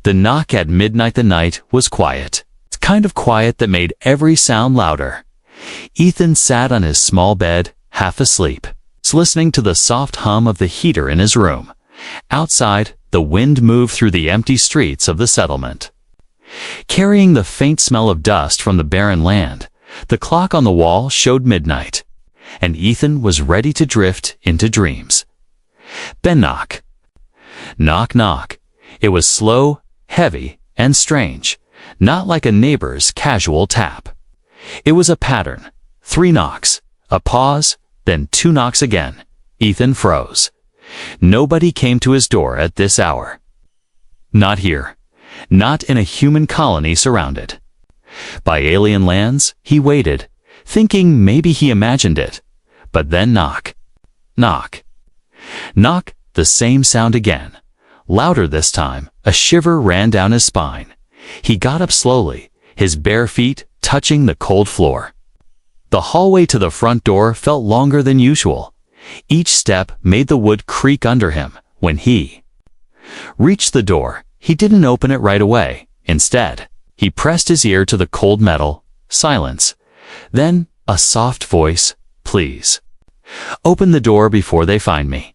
The knock at midnight. The night was quiet. It's kind of quiet that made every sound louder. Ethan sat on his small bed, half asleep, listening to the soft hum of the heater in his room. Outside, the wind moved through the empty streets of the settlement, carrying the faint smell of dust from the barren land. The clock on the wall showed midnight, and Ethan was ready to drift into dreams. Then knock. Knock, knock. It was slow, heavy, and strange, not like a neighbor's casual tap. It was a pattern. 3 knocks, a pause, then 2 knocks again. Ethan froze. Nobody came to his door at this hour. Not here. Not in a human colony surrounded by alien lands. He waited, thinking maybe he imagined it. But then knock. Knock. Knock, the same sound again. Louder this time. A shiver ran down his spine. He got up slowly, his bare feet touching the cold floor. The hallway to the front door felt longer than usual. Each step made the wood creak under him. When he reached the door, he didn't open it right away. Instead, he pressed his ear to the cold metal. Silence. Then, a soft voice. Please, open the door before they find me.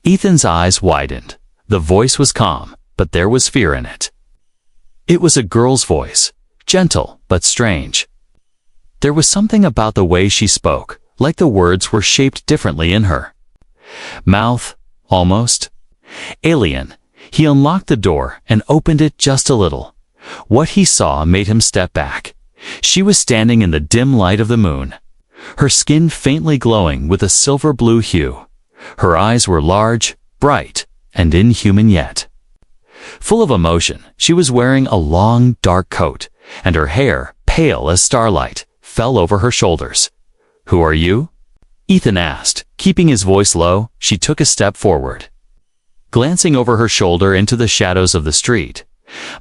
Ethan's eyes widened. The voice was calm, but there was fear in it. It was a girl's voice, gentle but strange. There was something about the way she spoke, like the words were shaped differently in her mouth, almost alien. He unlocked the door and opened it just a little. What he saw made him step back. She was standing in the dim light of the moon, her skin faintly glowing with a silver-blue hue. Her eyes were large, bright, and inhuman yet full of emotion. She was wearing a long, dark coat, and her hair, pale as starlight, fell over her shoulders. Who are you? Ethan asked, keeping his voice low. She took a step forward, glancing over her shoulder into the shadows of the street.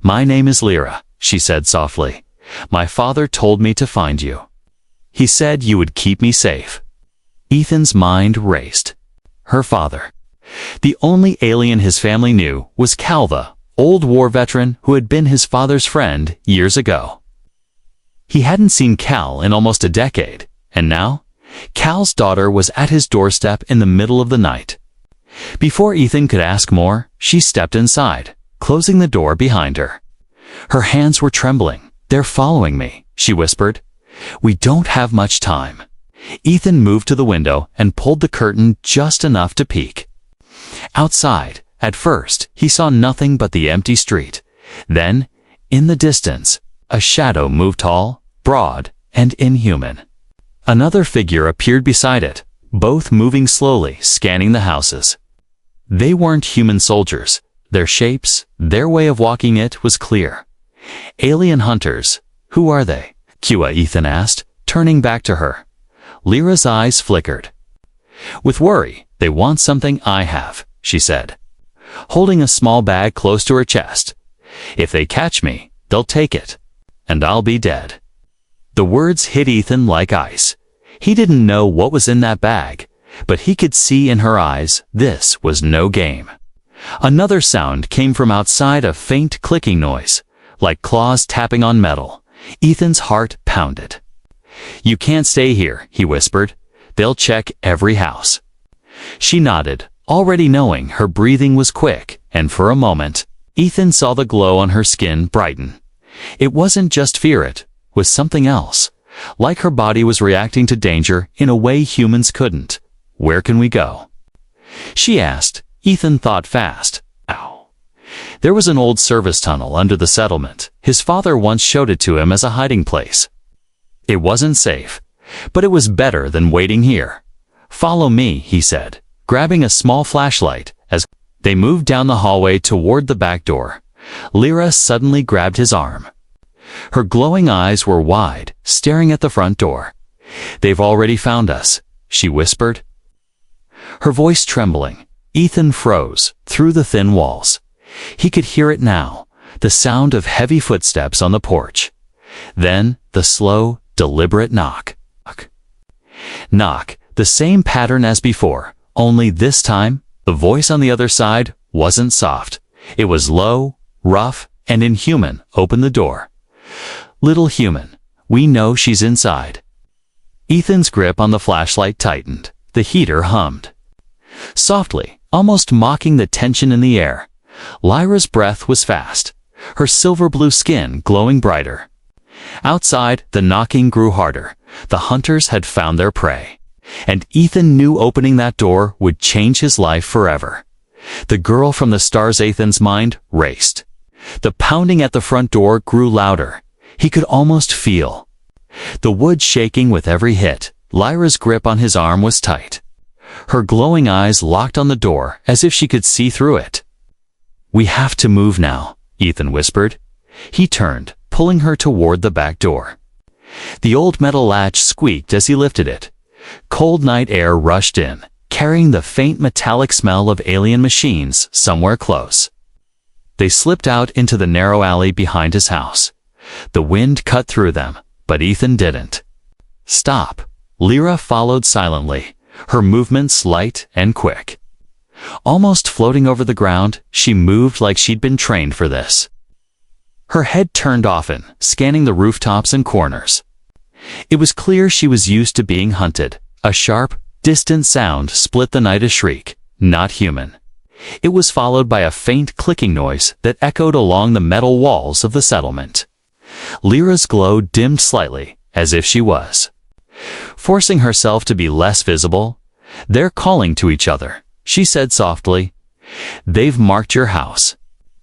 My name is Lyra, she said softly. My father told me to find you. He said you would keep me safe. Ethan's mind raced. Her father. The only alien his family knew was Cal, the old war veteran who had been his father's friend years ago. He hadn't seen Cal in almost a decade, and now, Cal's daughter was at his doorstep in the middle of the night. Before Ethan could ask more, she stepped inside, closing the door behind her. Her hands were trembling. They're following me, she whispered. We don't have much time. Ethan moved to the window and pulled the curtain just enough to peek. Outside, at first, he saw nothing but the empty street. Then, in the distance, a shadow moved tall, broad, and inhuman. Another figure appeared beside it, both moving slowly, scanning the houses. They weren't human soldiers. Their shapes, their way of walking it was clear. Alien hunters. Who are they? Ethan asked, turning back to her. Lyra's eyes flickered. With worry, they want something I have, she said, holding a small bag close to her chest. If they catch me, they'll take it, and I'll be dead. The words hit Ethan like ice. He didn't know what was in that bag, but he could see in her eyes this was no game. Another sound came from outside, a faint clicking noise, like claws tapping on metal. Ethan's heart pounded. You can't stay here, he whispered. They'll check every house. She nodded, already knowing. Her breathing was quick, and for a moment, Ethan saw the glow on her skin brighten. It wasn't just fear, it was something else. Like her body was reacting to danger in a way humans couldn't. Where can we go? She asked. Ethan thought fast. Ow. There was an old service tunnel under the settlement. His father once showed it to him as a hiding place. It wasn't safe, but it was better than waiting here. Follow me, he said, grabbing a small flashlight. As they moved down the hallway toward the back door, Lyra suddenly grabbed his arm. Her glowing eyes were wide, staring at the front door. They've already found us, she whispered, her voice trembling. Ethan froze through the thin walls. He could hear it now, the sound of heavy footsteps on the porch. Then the slow, deliberate knock. Knock, the same pattern as before, only this time, the voice on the other side wasn't soft. It was low, rough, and Inhuman opened the door. "Little human, we know she's inside." Ethan's grip on the flashlight tightened. The heater hummed. Softly, almost mocking the tension in the air, Lyra's breath was fast, her silver-blue skin glowing brighter. Outside, the knocking grew harder. The hunters had found their prey, and Ethan knew opening that door would change his life forever. The girl from the stars. Ethan's mind raced. The pounding at the front door grew louder. He could almost feel the wood shaking with every hit. Lyra's grip on his arm was tight. Her glowing eyes locked on the door as if she could see through it. "We have to move now," Ethan whispered. He turned, pulling her toward the back door. The old metal latch squeaked as he lifted it. Cold night air rushed in, carrying the faint metallic smell of alien machines somewhere close. They slipped out into the narrow alley behind his house. The wind cut through them, but Ethan didn't. "Stop." Lyra followed silently, her movements light and quick. Almost floating over the ground, she moved like she'd been trained for this. Her head turned often, scanning the rooftops and corners. It was clear she was used to being hunted. A sharp, distant sound split the night, a shriek, not human. It was followed by a faint clicking noise that echoed along the metal walls of the settlement. Lyra's glow dimmed slightly, as if she was forcing herself to be less visible. "They're calling to each other," she said softly. "They've marked your house."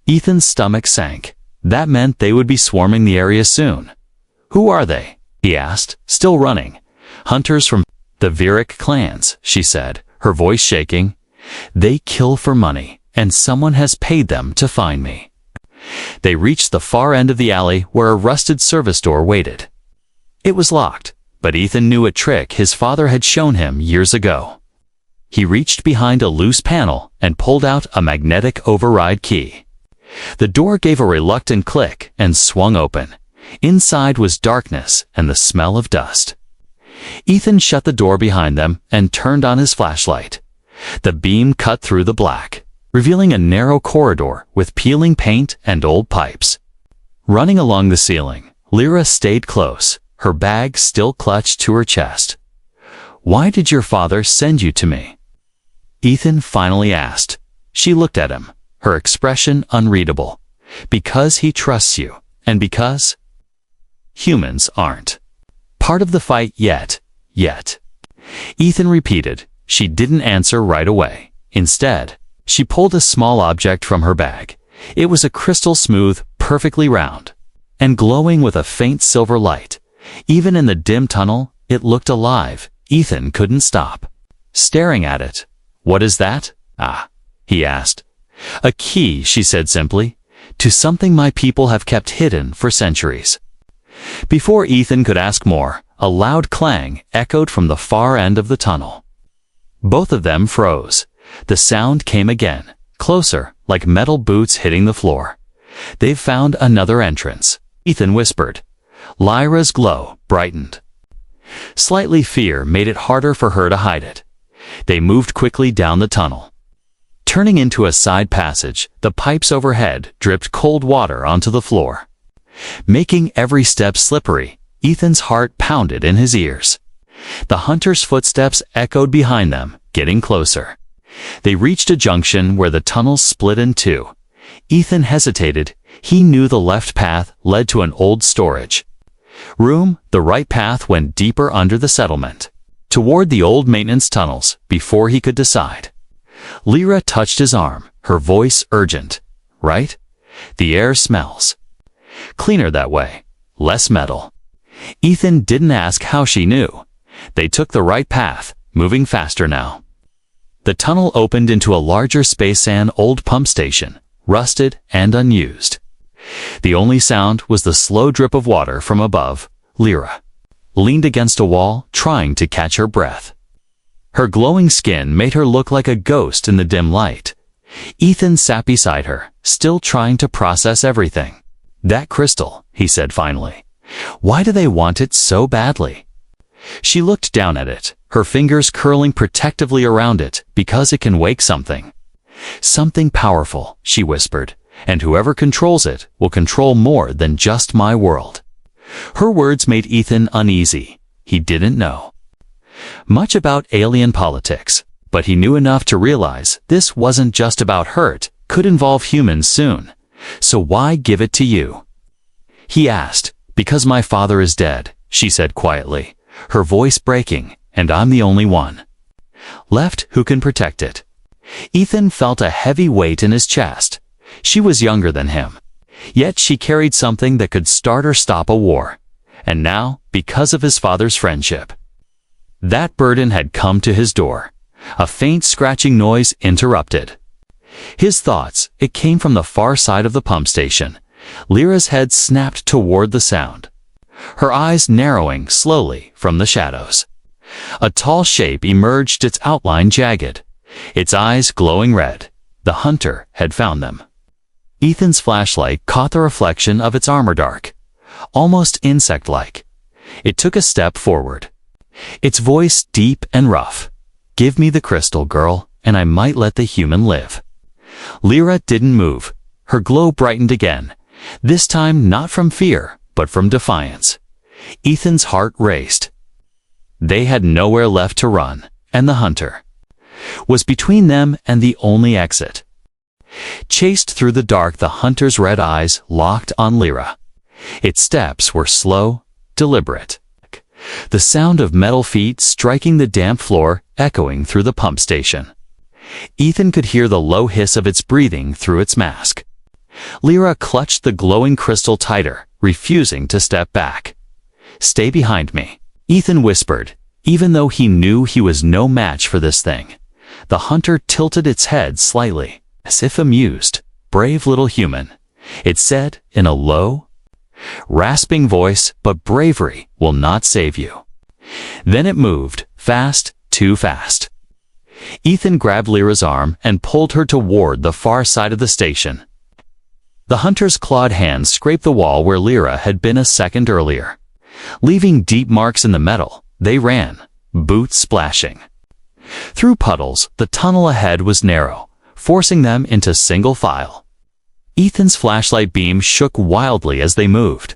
Ethan's stomach sank. That meant they would be swarming the area soon. "Who are they?" he asked, still running. "Hunters from the Virik clans," she said, her voice shaking. "They kill for money, and someone has paid them to find me." They reached the far end of the alley where a rusted service door waited. It was locked, but Ethan knew a trick his father had shown him years ago. He reached behind a loose panel and pulled out a magnetic override key. The door gave a reluctant click and swung open. Inside was darkness and the smell of dust. Ethan shut the door behind them and turned on his flashlight. The beam cut through the black, revealing a narrow corridor with peeling paint and old pipes. Running along the ceiling, Lyra stayed close, her bag still clutched to her chest. "Why did your father send you to me?" Ethan finally asked. She looked at him, her expression unreadable. "Because he trusts you, and because humans aren't part of the fight yet. Ethan repeated. She didn't answer right away. Instead, she pulled a small object from her bag. It was a crystal smooth, perfectly round, and glowing with a faint silver light. Even in the dim tunnel, it looked alive. Ethan couldn't stop staring at it. "What is that?" He asked. "A key," she said simply, "to something my people have kept hidden for centuries." Before Ethan could ask more, a loud clang echoed from the far end of the tunnel. Both of them froze. The sound came again, closer, like metal boots hitting the floor. "They've found another entrance," Ethan whispered. Lyra's glow brightened. Slightly fear made it harder for her to hide it. They moved quickly down the tunnel. Turning into a side passage, the pipes overhead dripped cold water onto the floor. Making every step slippery, Ethan's heart pounded in his ears. The hunter's footsteps echoed behind them, getting closer. They reached a junction where the tunnel split in two. Ethan hesitated. He knew the left path led to an old storage room. The right path went deeper under the settlement, toward the old maintenance tunnels. Before he could decide, Lyra touched his arm, her voice urgent. "Right? The air smells cleaner that way. Less metal." Ethan didn't ask how she knew. They took the right path, moving faster now. The tunnel opened into a larger space, an old pump station, rusted and unused. The only sound was the slow drip of water from above. Lyra leaned against a wall, trying to catch her breath. Her glowing skin made her look like a ghost in the dim light. Ethan sat beside her, still trying to process everything. "That crystal," he said finally. "Why do they want it so badly?" She looked down at it, her fingers curling protectively around it. "Because it can wake something. Something powerful," she whispered, and whoever controls it will control more than just my world." Her words made Ethan uneasy. He didn't know much about alien politics, but he knew enough to realize this wasn't just about her. It could involve humans soon. "So why give it to you?" he asked. "Because my father is dead," she said quietly, her voice breaking, "and I'm the only one left who can protect it." Ethan felt a heavy weight in his chest. She was younger than him, yet she carried something that could start or stop a war. And now, because of his father's friendship, that burden had come to his door. A faint scratching noise interrupted his thoughts. It came from the far side of the pump station. Lyra's head snapped toward the sound, her eyes narrowing slowly from the shadows. A tall shape emerged, its outline jagged, its eyes glowing red. The hunter had found them. Ethan's flashlight caught the reflection of its armor, dark, almost insect-like. It took a step forward, its voice deep and rough. "Give me the crystal, girl, and I might let the human live." Lyra didn't move. Her glow brightened again, this time not from fear, but from defiance. Ethan's heart raced. They had nowhere left to run, and the hunter was between them and the only exit. Chased through the dark, the hunter's red eyes locked on Lyra. Its steps were slow, deliberate, the sound of metal feet striking the damp floor echoing through the pump station. Ethan could hear the low hiss of its breathing through its mask. Lyra clutched the glowing crystal tighter, refusing to step back. "Stay behind me," Ethan whispered, even though he knew he was no match for this thing. The hunter tilted its head slightly, as if amused. "Brave little human," it said in a low, rasping voice, "but bravery will not save you." Then it moved, fast, too fast. Ethan grabbed Lyra's arm and pulled her toward the far side of the station. The hunter's clawed hands scraped the wall where Lyra had been a second earlier. Leaving deep marks in the metal, they ran, boots splashing through puddles. The tunnel ahead was narrow, forcing them into single file. Ethan's flashlight beam shook wildly as they moved.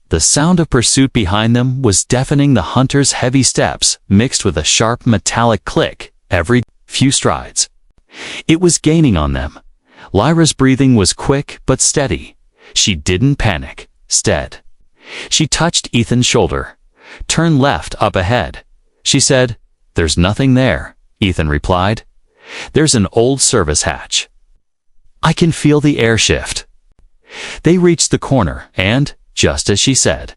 The sound of pursuit behind them was deafening, the hunter's heavy steps mixed with a sharp metallic click every few strides. It was gaining on them. Lyra's breathing was quick but steady. She didn't panic. Instead, she touched Ethan's shoulder. "Turn left up ahead," she said. "There's nothing there," Ethan replied. "There's an old service hatch. I can feel the air shift." They reached the corner, and, just as she said,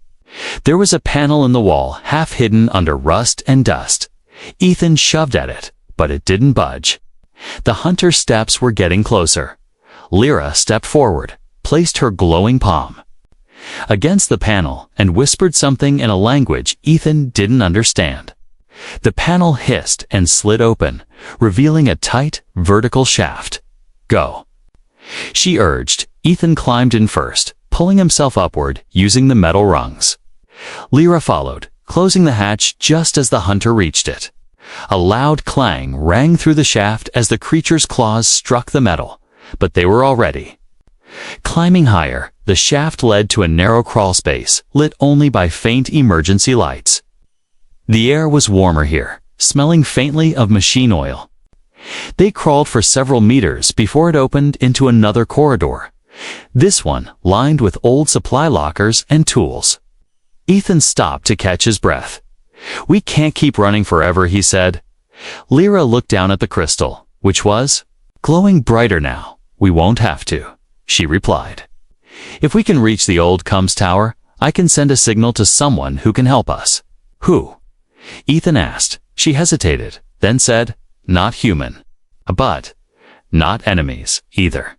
there was a panel in the wall, half hidden under rust and dust. Ethan shoved at it, but it didn't budge. The hunter's steps were getting closer. Lyra stepped forward, placed her glowing palm against the panel, and whispered something in a language Ethan didn't understand. The panel hissed and slid open, revealing a tight, vertical shaft. "Go," she urged. Ethan climbed in first, pulling himself upward using the metal rungs. Lyra followed, closing the hatch just as the hunter reached it. A loud clang rang through the shaft as the creature's claws struck the metal, but they were already climbing higher. The shaft led to a narrow crawl space, lit only by faint emergency lights. The air was warmer here, smelling faintly of machine oil. They crawled for several meters before it opened into another corridor, this one lined with old supply lockers and tools. Ethan stopped to catch his breath. "We can't keep running forever," he said. Lyra looked down at the crystal, which was glowing brighter now. "We won't have to," she replied. "If we can reach the old comms tower, I can send a signal to someone who can help us." "Who?" Ethan asked. She hesitated, then said, "Not human. But not enemies, either."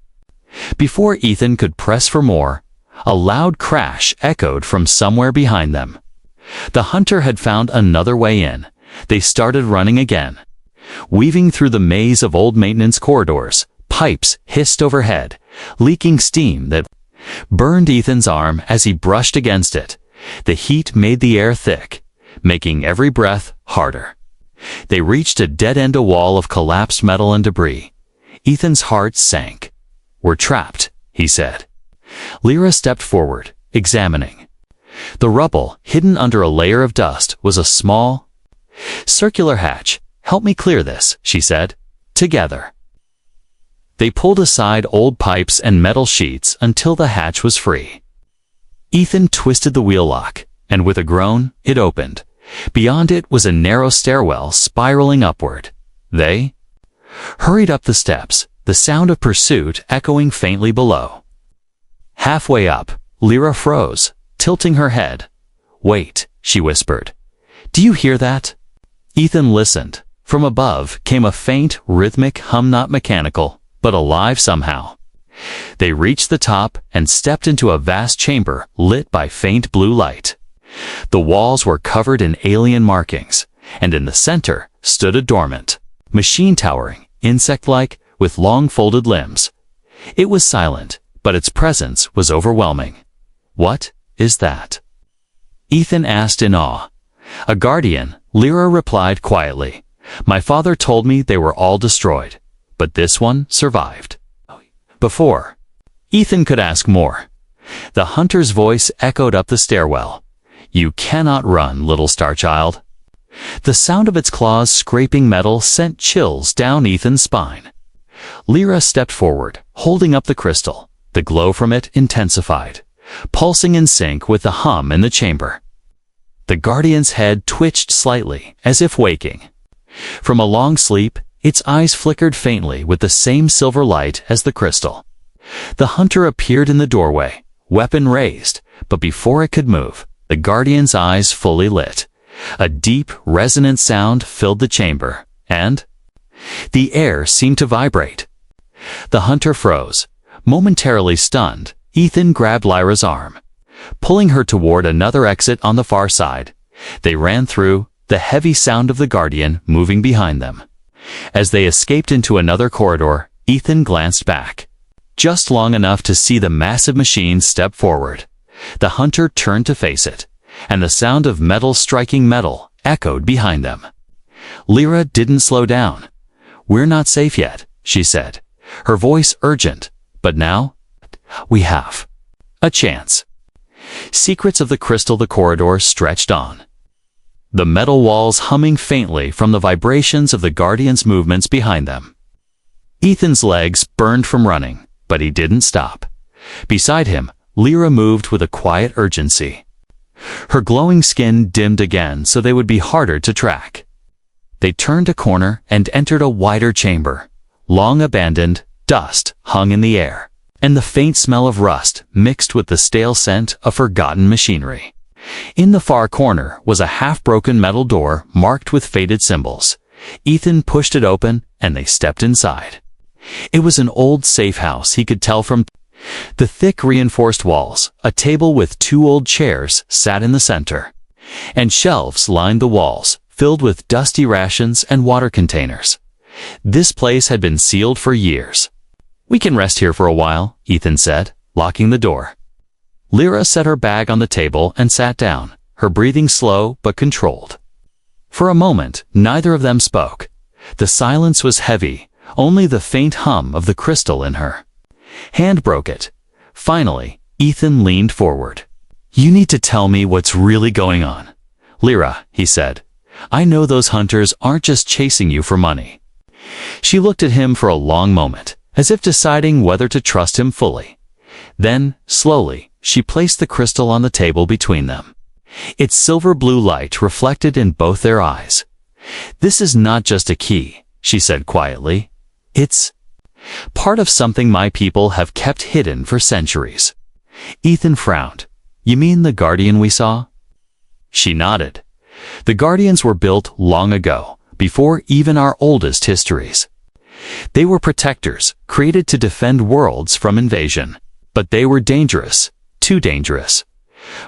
Before Ethan could press for more, a loud crash echoed from somewhere behind them. The hunter had found another way in. They started running again. Weaving through the maze of old maintenance corridors, pipes hissed overhead, leaking steam that burned Ethan's arm as he brushed against it. The heat made the air thick, making every breath harder. They reached a dead end, a wall of collapsed metal and debris. Ethan's heart sank. "We're trapped," he said. Lyra stepped forward, examining. The rubble, hidden under a layer of dust, was a small, circular hatch. "Help me clear this," she said. "Together." They pulled aside old pipes and metal sheets until the hatch was free. Ethan twisted the wheel lock, and with a groan, it opened. Beyond it was a narrow stairwell spiraling upward. They hurried up the steps, the sound of pursuit echoing faintly below. Halfway up, Lyra froze, tilting her head. "Wait," she whispered. "Do you hear that?" Ethan listened. From above came a faint, rhythmic hum, not mechanical, but alive somehow. They reached the top and stepped into a vast chamber lit by faint blue light. The walls were covered in alien markings, and in the center stood a dormant machine, towering, insect-like, with long folded limbs. It was silent, but its presence was overwhelming. "What is that?" Ethan asked in awe. "A guardian," Lyra replied quietly. "My father told me they were all destroyed, but this one survived." Before Ethan could ask more, the hunter's voice echoed up the stairwell. "You cannot run, little star child." The sound of its claws scraping metal sent chills down Ethan's spine. Lyra stepped forward, holding up the crystal. The glow from it intensified, pulsing in sync with the hum in the chamber. The guardian's head twitched slightly, as if waking. From a long sleep, its eyes flickered faintly with the same silver light as the crystal. The hunter appeared in the doorway, weapon raised, but before it could move, the guardian's eyes fully lit. A deep, resonant sound filled the chamber, and the air seemed to vibrate. The hunter froze. Momentarily stunned, Ethan grabbed Lyra's arm, pulling her toward another exit on the far side. They ran through, the heavy sound of the guardian moving behind them. As they escaped into another corridor, Ethan glanced back, just long enough to see the massive machine step forward. The hunter turned to face it, and the sound of metal striking metal echoed behind them. Lyra didn't slow down. "We're not safe yet," she said, her voice urgent. "But now, we have a chance." Secrets of the crystal. The corridor stretched on, the metal walls humming faintly from the vibrations of the guardian's movements behind them. Ethan's legs burned from running, but he didn't stop. Beside him, Lyra moved with a quiet urgency. Her glowing skin dimmed again so they would be harder to track. They turned a corner and entered a wider chamber. Long abandoned, dust hung in the air, and the faint smell of rust mixed with the stale scent of forgotten machinery. In the far corner was a half-broken metal door marked with faded symbols. Ethan pushed it open, and they stepped inside. It was an old safe house, he could tell from the thick reinforced walls. A table with 2 old chairs sat in the center, and shelves lined the walls, filled with dusty rations and water containers. This place had been sealed for years. "We can rest here for a while," Ethan said, locking the door. Lyra set her bag on the table and sat down, her breathing slow but controlled. For a moment, neither of them spoke. The silence was heavy, only the faint hum of the crystal in her hand broke it. Finally, Ethan leaned forward. "You need to tell me what's really going on." "Lyra," he said, "I know those hunters aren't just chasing you for money." She looked at him for a long moment, as if deciding whether to trust him fully. Then, slowly, she placed the crystal on the table between them. Its silver blue light reflected in both their eyes. "This is not just a key," she said quietly. "It's part of something my people have kept hidden for centuries." Ethan frowned. "You mean the guardian we saw?" She nodded. "The guardians were built long ago, before even our oldest histories. They were protectors, created to defend worlds from invasion. But they were dangerous, too dangerous.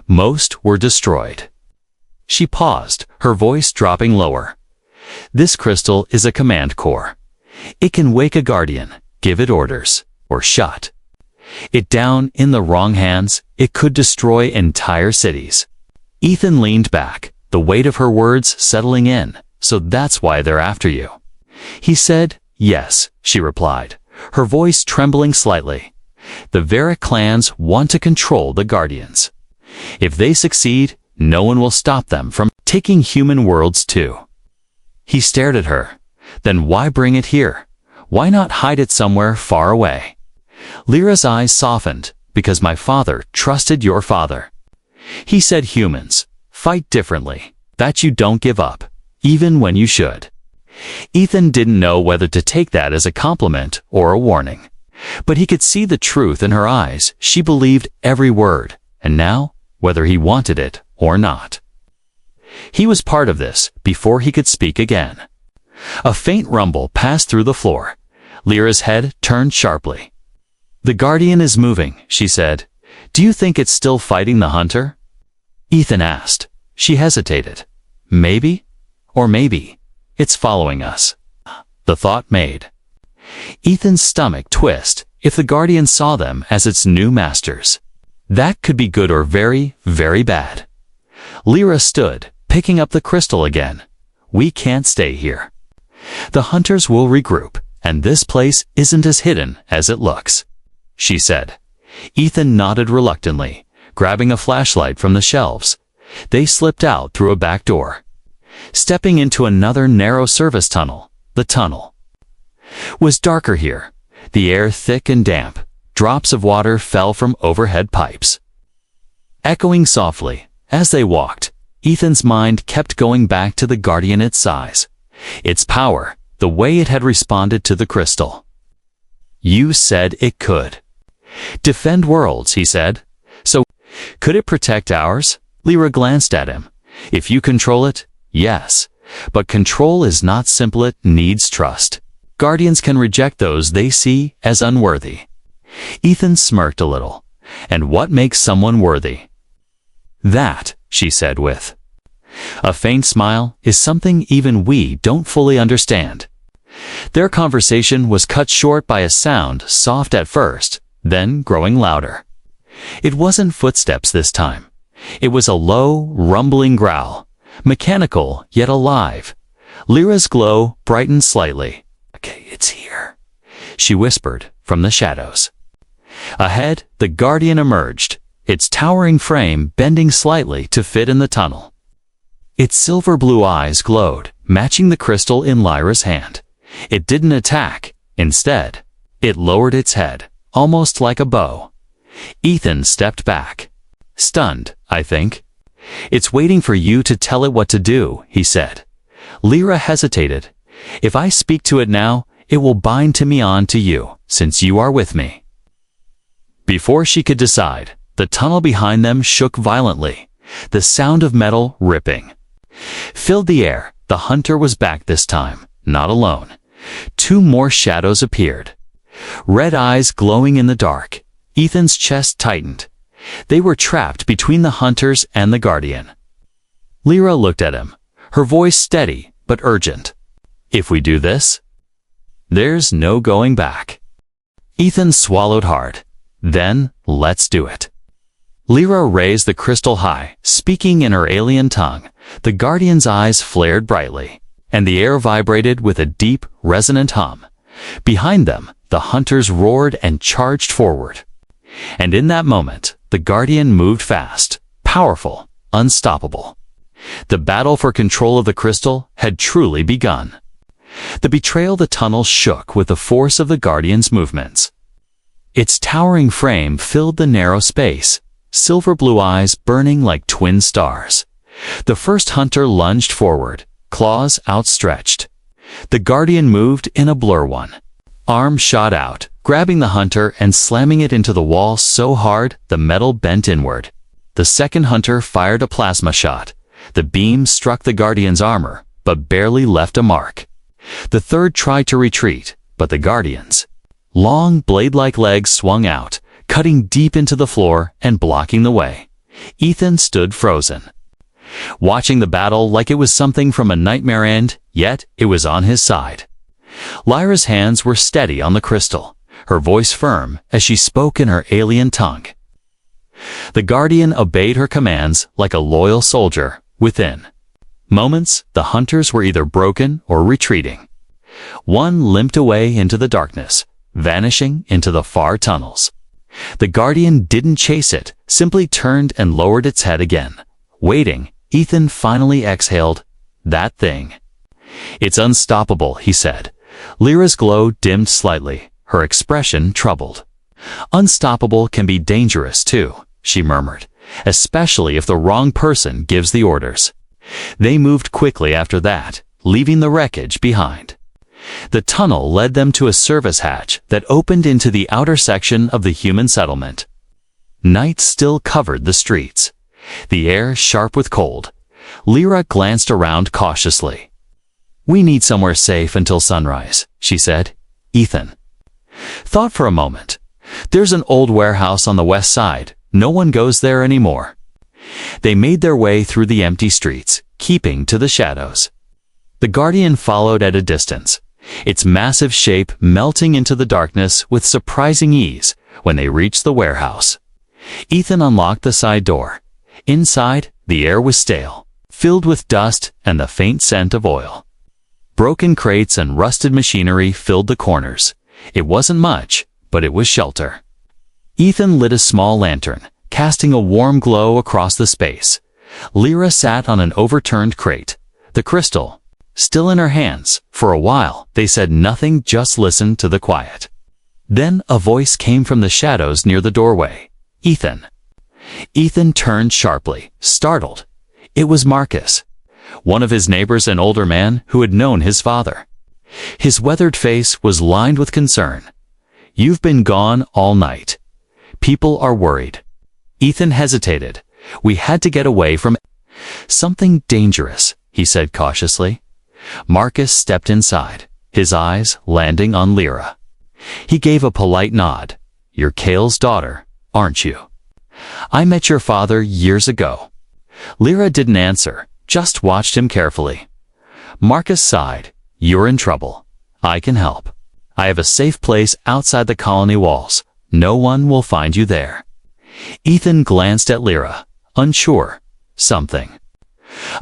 Most were destroyed." She paused, her voice dropping lower. "This crystal is a command core. It can wake a guardian, give it orders, or shut it down. In the wrong hands, it could destroy entire cities." Ethan leaned back, the weight of her words settling in. "So that's why they're after you?" He said. "Yes," she replied, her voice trembling slightly. The Varric clans want to control the Guardians. If they succeed, no one will stop them from taking human worlds too. He stared at her. Then why bring it here? Why not hide it somewhere far away? Lyra's eyes softened. Because my father trusted your father. He said humans fight differently, that you don't give up, even when you should. Ethan didn't know whether to take that as a compliment or a warning. But he could see the truth in her eyes. She believed every word, and now, whether he wanted it or not. He was part of this before he could speak again. A faint rumble passed through the floor. Lyra's head turned sharply. The Guardian is moving, she said. Do you think it's still fighting the hunter? Ethan asked. She hesitated. Maybe, or maybe, it's following us. The thought made Ethan's stomach twist. If the Guardian saw them as its new masters, that could be good or very, very bad. Lyra stood, picking up the crystal again. We can't stay here. The hunters will regroup, and this place isn't as hidden as it looks, she said. Ethan nodded reluctantly, grabbing a flashlight from the shelves. They slipped out through a back door, stepping into another narrow service tunnel. The tunnel was darker here, the air thick and damp. Drops of water fell from overhead pipes, echoing softly. As they walked, Ethan's mind kept going back to the Guardian, its size, its power, the way it had responded to the crystal. You said it could defend worlds, he said. So, could it protect ours? Lyra glanced at him. If you control it, yes. But control is not simple, it needs trust. Guardians can reject those they see as unworthy. Ethan smirked a little. And what makes someone worthy? That, she said with a faint smile, is something even we don't fully understand. Their conversation was cut short by a sound, soft at first, then growing louder. It wasn't footsteps this time. It was a low, rumbling growl, mechanical yet alive. Lyra's glow brightened slightly. Okay, it's here, she whispered from the shadows. Ahead, the Guardian emerged, its towering frame bending slightly to fit in the tunnel. Its silver-blue eyes glowed, matching the crystal in Lyra's hand. It didn't attack. Instead, it lowered its head, almost like a bow. Ethan stepped back. Stunned, I think. It's waiting for you to tell it what to do, he said. Lyra hesitated. If I speak to it now, it will bind to me on to you, since you are with me. Before she could decide, the tunnel behind them shook violently. The sound of metal ripping filled the air. The hunter was back this time, not alone. Two more shadows appeared, red eyes glowing in the dark. Ethan's chest tightened. They were trapped between the hunters and the Guardian. Lyra looked at him, her voice steady but urgent. If we do this, there's no going back. Ethan swallowed hard. Then, let's do it. Lyra raised the crystal high, speaking in her alien tongue. The Guardian's eyes flared brightly, and the air vibrated with a deep, resonant hum. Behind them, the hunters roared and charged forward. And in that moment, the Guardian moved fast, powerful, unstoppable. The battle for control of the crystal had truly begun. The betrayal of the tunnel shook with the force of the Guardian's movements. Its towering frame filled the narrow space, silver-blue eyes burning like twin stars. The first hunter lunged forward, claws outstretched. The Guardian moved in a blur. One arm shot out, grabbing the hunter and slamming it into the wall so hard the metal bent inward. The second hunter fired a plasma shot. The beam struck the Guardian's armor, but barely left a mark. The third tried to retreat, but the Guardian's long blade-like legs swung out, cutting deep into the floor and blocking the way. Ethan stood frozen, watching the battle like it was something from a nightmare, and yet it was on his side. Lyra's hands were steady on the crystal, her voice firm as she spoke in her alien tongue. The Guardian obeyed her commands like a loyal soldier. Within moments, the hunters were either broken or retreating. One limped away into the darkness, vanishing into the far tunnels. The Guardian didn't chase it, simply turned and lowered its head again. Waiting, Ethan finally exhaled, "That thing." "It's unstoppable," he said. Lyra's glow dimmed slightly, her expression troubled. "Unstoppable can be dangerous too," she murmured, "especially if the wrong person gives the orders." They moved quickly after that, leaving the wreckage behind. The tunnel led them to a service hatch that opened into the outer section of the human settlement. Night still covered the streets, the air sharp with cold. Lyra glanced around cautiously. "We need somewhere safe until sunrise," she said. Ethan thought for a moment. "There's an old warehouse on the west side. No one goes there anymore." They made their way through the empty streets, keeping to the shadows. The Guardian followed at a distance, its massive shape melting into the darkness with surprising ease when they reached the warehouse. Ethan unlocked the side door. Inside, the air was stale, filled with dust and the faint scent of oil. Broken crates and rusted machinery filled the corners. It wasn't much, but it was shelter. Ethan lit a small lantern, casting a warm glow across the space. Lyra sat on an overturned crate, the crystal still in her hands. For a while, they said nothing, just listened to the quiet. Then a voice came from the shadows near the doorway. "Ethan." Ethan turned sharply, startled. It was Marcus, one of his neighbors, an older man who had known his father. His weathered face was lined with concern. "You've been gone all night. People are worried." Ethan hesitated. "We had to get away from something dangerous," he said cautiously. Marcus stepped inside, his eyes landing on Lyra. He gave a polite nod. "You're Kale's daughter, aren't you?" "I met your father years ago." Lyra didn't answer, just watched him carefully. Marcus sighed. "You're in trouble. I can help. I have a safe place outside the colony walls. No one will find you there." Ethan glanced at Lyra, unsure. Something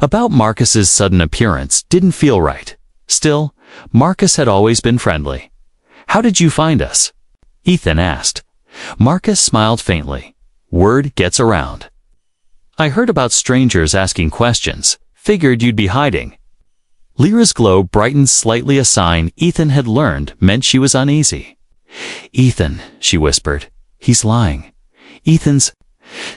about Marcus's sudden appearance didn't feel right. Still, Marcus had always been friendly. "How did you find us?" Ethan asked. Marcus smiled faintly. "Word gets around. I heard about strangers asking questions. Figured you'd be hiding." Lyra's glow brightened slightly, a sign Ethan had learned meant she was uneasy. "Ethan," she whispered. "He's lying." Ethan's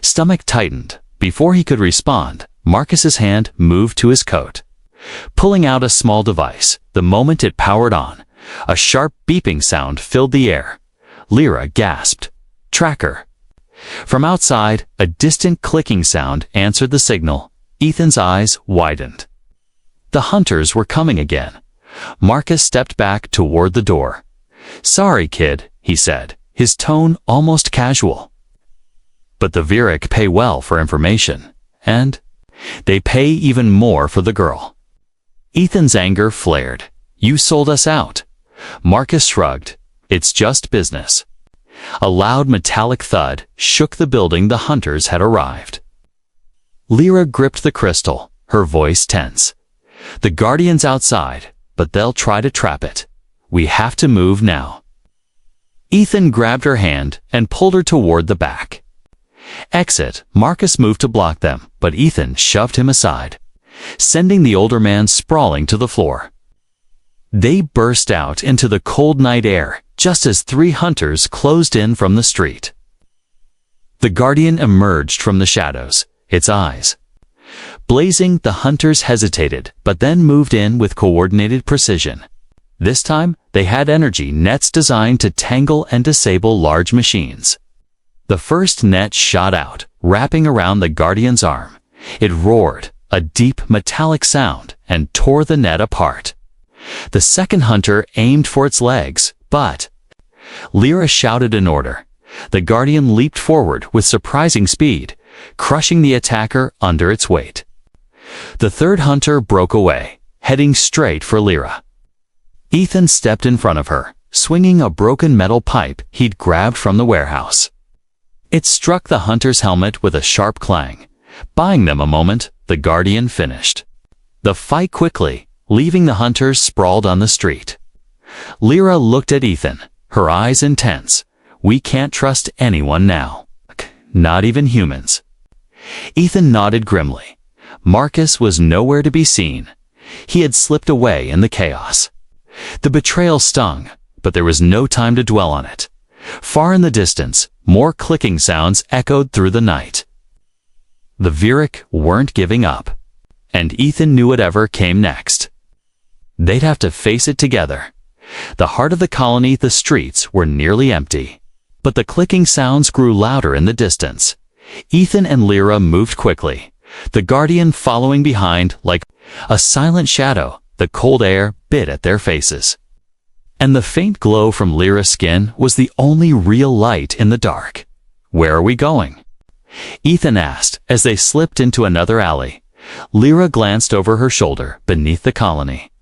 stomach tightened. Before he could respond, Marcus's hand moved to his coat, pulling out a small device. The moment it powered on, a sharp beeping sound filled the air. Lyra gasped. "Tracker." From outside, a distant clicking sound answered the signal. Ethan's eyes widened. The hunters were coming again. Marcus stepped back toward the door. "Sorry, kid," he said, his tone almost casual. "But the Virik pay well for information, and they pay even more for the girl." Ethan's anger flared. "You sold us out." Marcus shrugged. "It's just business." A loud metallic thud shook the building. The hunters had arrived. Lyra gripped the crystal, her voice tense. "The Guardian's outside, but they'll try to trap it. We have to move now." Ethan grabbed her hand and pulled her toward the back. "Exit." Marcus moved to block them, but Ethan shoved him aside, sending the older man sprawling to the floor. They burst out into the cold night air just as 3 hunters closed in from the street. The Guardian emerged from the shadows, its eyes blazing. The hunters hesitated, but then moved in with coordinated precision. This time, they had energy nets designed to tangle and disable large machines. The first net shot out, wrapping around the Guardian's arm. It roared, a deep metallic sound, and tore the net apart. The second hunter aimed for its legs, but Lyra shouted an order. The Guardian leaped forward with surprising speed, crushing the attacker under its weight. The third hunter broke away, heading straight for Lyra. Ethan stepped in front of her, swinging a broken metal pipe he'd grabbed from the warehouse. It struck the hunter's helmet with a sharp clang. Buying them a moment, the Guardian finished the fight quickly, leaving the hunters sprawled on the street. Lyra looked at Ethan, her eyes intense. We can't trust anyone now. Not even humans. Ethan nodded grimly. Marcus was nowhere to be seen. He had slipped away in the chaos. The betrayal stung, but there was no time to dwell on it. Far in the distance, more clicking sounds echoed through the night. The Virik weren't giving up, and Ethan knew whatever came next. They'd have to face it together. The heart of the colony, the streets, were nearly empty. But the clicking sounds grew louder in the distance. Ethan and Lyra moved quickly, the Guardian following behind like a silent shadow. The cold air bit at their faces. And the faint glow from Lyra's skin was the only real light in the dark. "Where are we going?" Ethan asked as they slipped into another alley. Lyra glanced over her shoulder beneath the colony.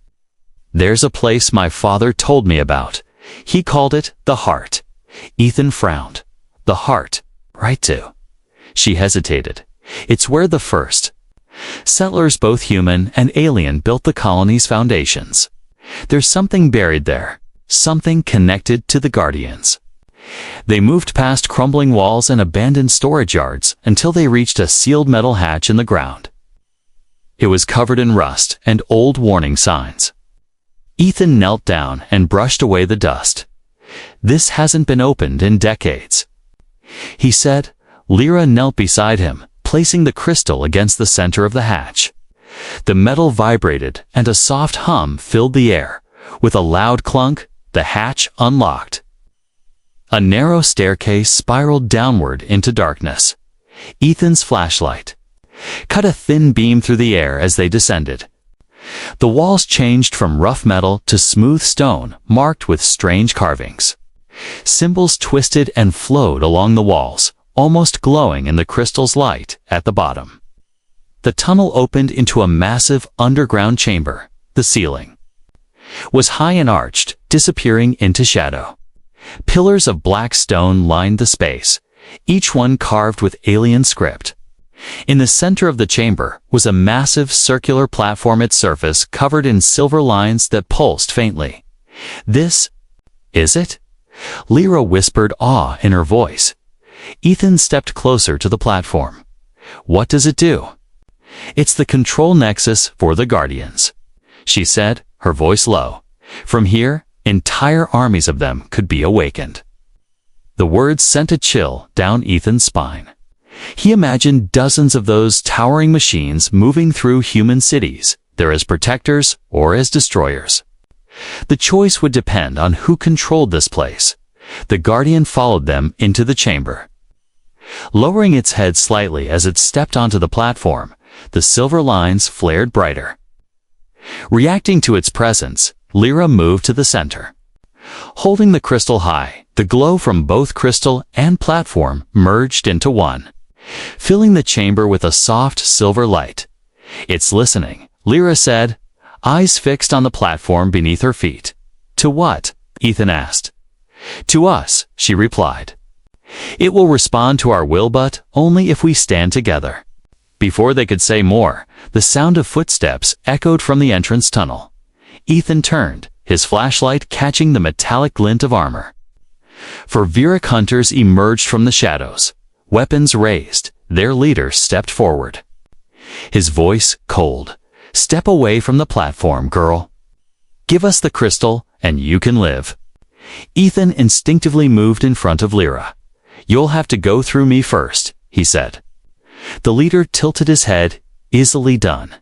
"There's a place my father told me about. He called it the Heart." Ethan frowned. "The Heart, right to." She hesitated. "It's where the first settlers, both human and alien, built the colony's foundations. There's something buried there, something connected to the Guardians." They moved past crumbling walls and abandoned storage yards until they reached a sealed metal hatch in the ground. It was covered in rust and old warning signs. Ethan knelt down and brushed away the dust. "This hasn't been opened in decades," he said. Lyra knelt beside him, placing the crystal against the center of the hatch. The metal vibrated and a soft hum filled the air. With a loud clunk, the hatch unlocked. A narrow staircase spiraled downward into darkness. Ethan's flashlight cut a thin beam through the air as they descended. The walls changed from rough metal to smooth stone marked with strange carvings. Symbols twisted and flowed along the walls, almost glowing in the crystal's light at the bottom. The tunnel opened into a massive underground chamber. The ceiling was high and arched, disappearing into shadow. Pillars of black stone lined the space, each one carved with alien script. In the center of the chamber was a massive circular platform, its surface covered in silver lines that pulsed faintly. "This is it?" Lyra whispered, awe in her voice. Ethan stepped closer to the platform. "What does it do?" "It's the control nexus for the Guardians," she said, her voice low. "From here, entire armies of them could be awakened." The words sent a chill down Ethan's spine. He imagined dozens of those towering machines moving through human cities, there as protectors or as destroyers. The choice would depend on who controlled this place. The Guardian followed them into the chamber. Lowering its head slightly as it stepped onto the platform, the silver lines flared brighter. Reacting to its presence, Lyra moved to the center. Holding the crystal high, the glow from both crystal and platform merged into one, filling the chamber with a soft silver light. "It's listening," Lyra said, eyes fixed on the platform beneath her feet. "To what?" Ethan asked. "To us," she replied. "It will respond to our will, but only if we stand together." Before they could say more, the sound of footsteps echoed from the entrance tunnel. Ethan turned, his flashlight catching the metallic glint of armor. 4 Virik hunters emerged from the shadows, weapons raised. Their leader stepped forward. His voice cold. "Step away from the platform, girl. Give us the crystal, and you can live." Ethan instinctively moved in front of Lyra. "You'll have to go through me first," he said. The leader tilted his head. "Easily done."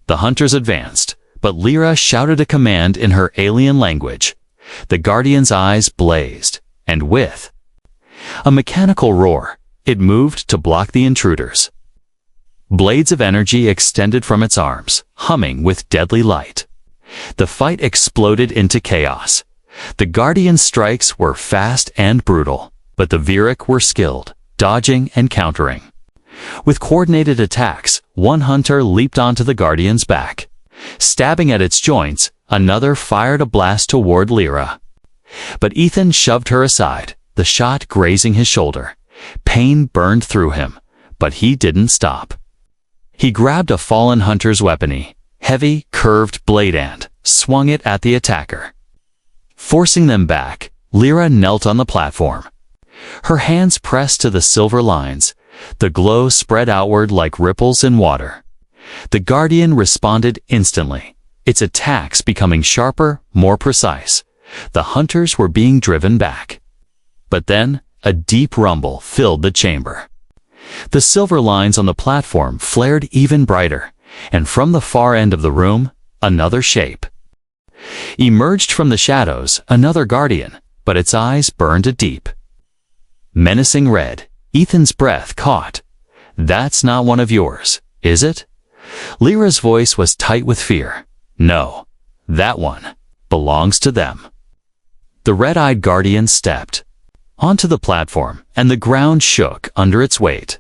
The hunters advanced, but Lyra shouted a command in her alien language. The Guardian's eyes blazed, and with a mechanical roar, it moved to block the intruders. Blades of energy extended from its arms, humming with deadly light. The fight exploded into chaos. The Guardian's strikes were fast and brutal, but the Virik were skilled, dodging and countering. With coordinated attacks, one hunter leaped onto the Guardian's back. Stabbing at its joints, another fired a blast toward Lyra. But Ethan shoved her aside, the shot grazing his shoulder. Pain burned through him, but he didn't stop. He grabbed a fallen hunter's weapon, heavy, curved blade, and swung it at the attacker. Forcing them back, Lyra knelt on the platform, Her hands pressed to the silver lines. The glow spread outward like ripples in water. The Guardian responded instantly, its attacks becoming sharper, more precise. The hunters were being driven back. But then, a deep rumble filled the chamber. The silver lines on the platform flared even brighter, and from the far end of the room, another shape emerged from the shadows, another Guardian, but its eyes burned a deep, menacing red. Ethan's breath caught. "That's not one of yours, is it?" Lyra's voice was tight with fear. "No, that one belongs to them." The red-eyed Guardian stepped onto the platform, and the ground shook under its weight.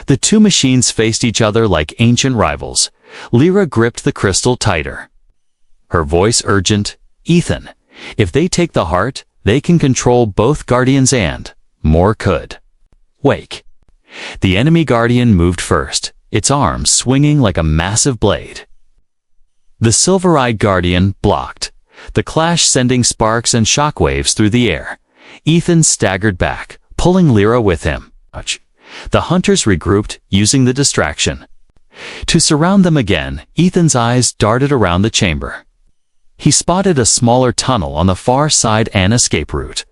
The two machines faced each other like ancient rivals. Lyra gripped the crystal tighter, her voice urgent. "Ethan, if they take the heart, they can control both Guardians and more could." "Wake." The enemy Guardian moved first, its arms swinging like a massive blade. The silver-eyed Guardian blocked, the clash sending sparks and shockwaves through the air. Ethan staggered back, pulling Lyra with him. The hunters regrouped, using the distraction to surround them again. Ethan's eyes darted around the chamber. He spotted a smaller tunnel on the far side, an escape route.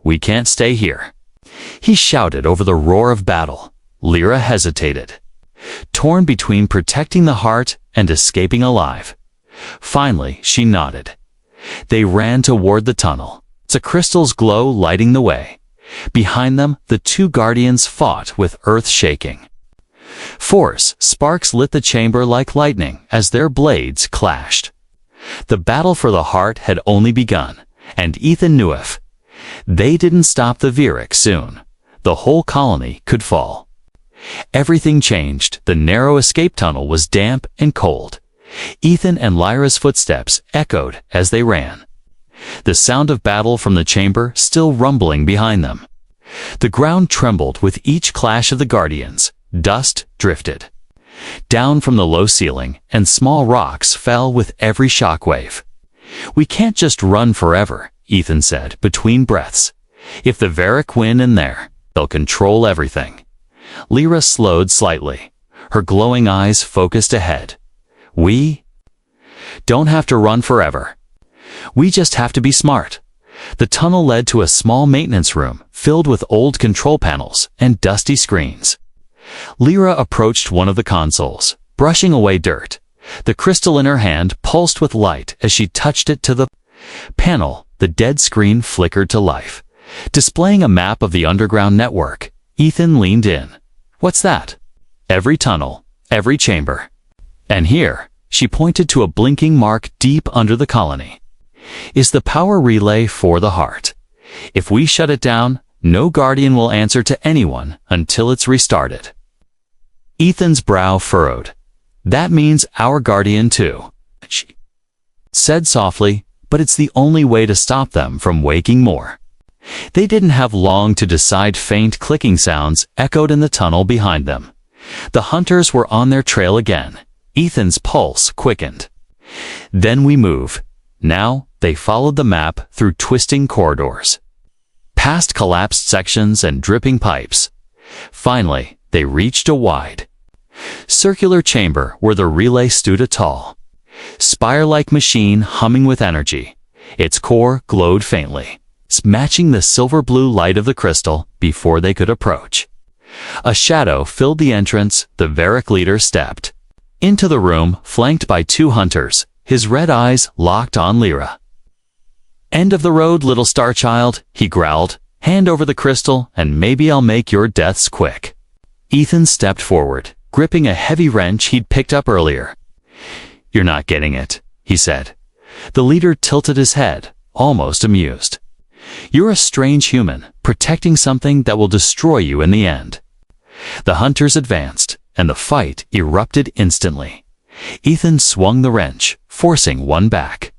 "We can't stay here," he shouted over the roar of battle. Lyra hesitated, torn between protecting the heart and escaping alive. Finally, she nodded. They ran toward the tunnel, the crystal's glow lighting the way. Behind them, the two Guardians fought with earth shaking. Sparks lit the chamber like lightning as their blades clashed. The battle for the heart had only begun, and Ethan knew if they didn't stop the Virik soon, the whole colony could fall. Everything changed. The narrow escape tunnel was damp and cold. Ethan and Lyra's footsteps echoed as they ran, the sound of battle from the chamber still rumbling behind them. The ground trembled with each clash of the Guardians. Dust drifted down from the low ceiling, and small rocks fell with every shockwave. "We can't just run forever," Ethan said between breaths. "If the Virik win in there, they'll control everything." Lyra slowed slightly, her glowing eyes focused ahead. "We don't have to run forever. We just have to be smart." The tunnel led to a small maintenance room filled with old control panels and dusty screens. Lyra approached one of the consoles, brushing away dirt. The crystal in her hand pulsed with light as she touched it to the panel. The dead screen flickered to life, displaying a map of the underground network. Ethan leaned in. "What's that?" "Every tunnel, every chamber. And here," she pointed to a blinking mark deep under the colony, "is the power relay for the heart. If we shut it down, no Guardian will answer to anyone until it's restarted." Ethan's brow furrowed. "That means our Guardian too," she said softly, "but it's the only way to stop them from waking more." They didn't have long to decide. Faint clicking sounds echoed in the tunnel behind them. The hunters were on their trail again. Ethan's pulse quickened. "Then we move." Now, they followed the map through twisting corridors, past collapsed sections and dripping pipes. Finally, they reached a wide, circular chamber where the relay stood, a tall, spire-like machine humming with energy. Its core glowed faintly, matching the silver-blue light of the crystal before they could approach. A shadow filled the entrance. The Virik leader stepped into the room, flanked by two hunters, his red eyes locked on Lyra. "End of the road, little star child," he growled. "Hand over the crystal, and maybe I'll make your deaths quick." Ethan stepped forward, gripping a heavy wrench he'd picked up earlier. "You're not getting it," he said. The leader tilted his head, almost amused. "You're a strange human, protecting something that will destroy you in the end." The hunters advanced, and the fight erupted instantly. Ethan swung the wrench, forcing one back.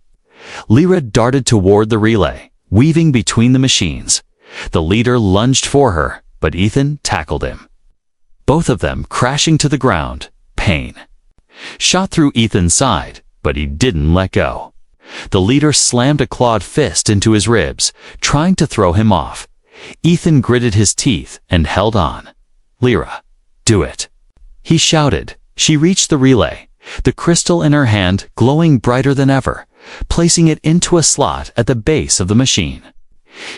Lyra darted toward the relay, weaving between the machines. The leader lunged for her, but Ethan tackled him, both of them crashing to the ground. Pain shot through Ethan's side, but he didn't let go. The leader slammed a clawed fist into his ribs, trying to throw him off. Ethan gritted his teeth and held on. "Lyra, do it," he shouted. She reached the relay, the crystal in her hand glowing brighter than ever, placing it into a slot at the base of the machine.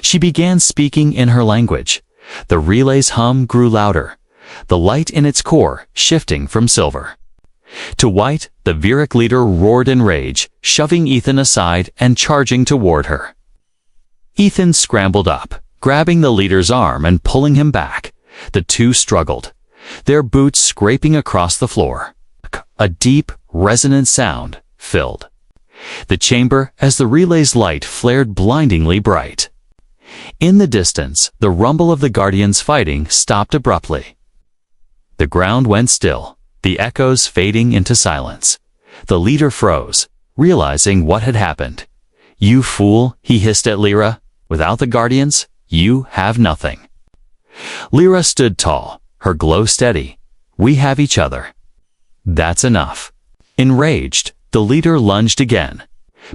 She began speaking in her language. The relay's hum grew louder, the light in its core shifting from silver to white. The Viric leader roared in rage, shoving Ethan aside and charging toward her. Ethan scrambled up, grabbing the leader's arm and pulling him back. The two struggled, their boots scraping across the floor. A deep, resonant sound filled the chamber as the relay's light flared blindingly bright. In the distance, the rumble of the Guardians fighting stopped abruptly. The ground went still, the echoes fading into silence. The leader froze, realizing what had happened. "You fool," he hissed at Lyra. "Without the Guardians, you have nothing." Lyra stood tall, her glow steady. "We have each other. That's enough." Enraged, the leader lunged again.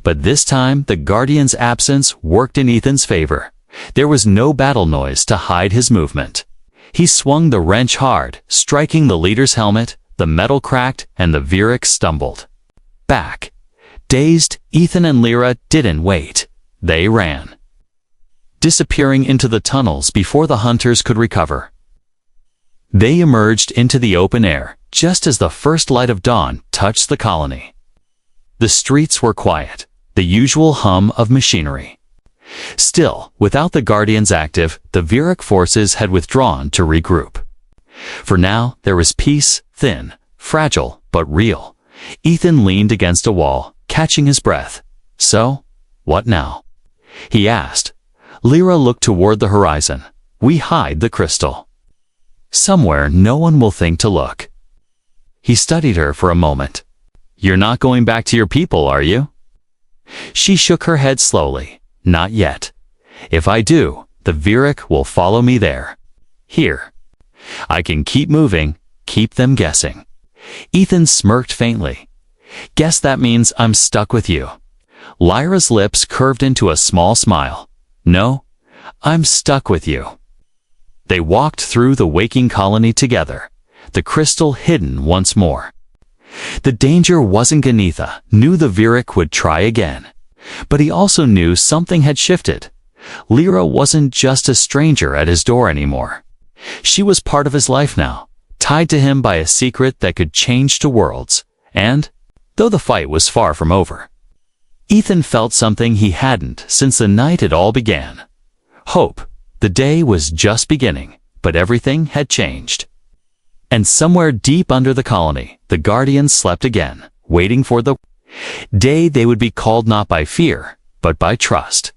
But this time, the Guardian's absence worked in Ethan's favor. There was no battle noise to hide his movement. He swung the wrench hard, striking the leader's helmet. The metal cracked and the Viric stumbled back. Dazed, Ethan and Lyra didn't wait. They ran, disappearing into the tunnels before the hunters could recover. They emerged into the open air just as the first light of dawn touched the colony. The streets were quiet, the usual hum of machinery. Still, without the Guardians active, the Viric forces had withdrawn to regroup. For now, there was peace, thin, fragile, but real. Ethan leaned against a wall, catching his breath. "So, what now?" he asked. Lyra looked toward the horizon. "We hide the crystal somewhere no one will think to look." He studied her for a moment. "You're not going back to your people, are you?" She shook her head slowly. "Not yet. If I do, the Viric will follow me there. Here, I can keep moving, keep them guessing." Ethan smirked faintly. "Guess that means I'm stuck with you." Lyra's lips curved into a small smile. "No, I'm stuck with you." They walked through the waking colony together, the crystal hidden once more. The danger wasn't. Ganitha knew the Viric would try again. But he also knew something had shifted. Lyra wasn't just a stranger at his door anymore. She was part of his life now, tied to him by a secret that could change two worlds. And, though the fight was far from over, Ethan felt something he hadn't since the night it all began. Hope. The day was just beginning, but everything had changed. And somewhere deep under the colony, the Guardians slept again, waiting for the day they would be called not by fear, but by trust.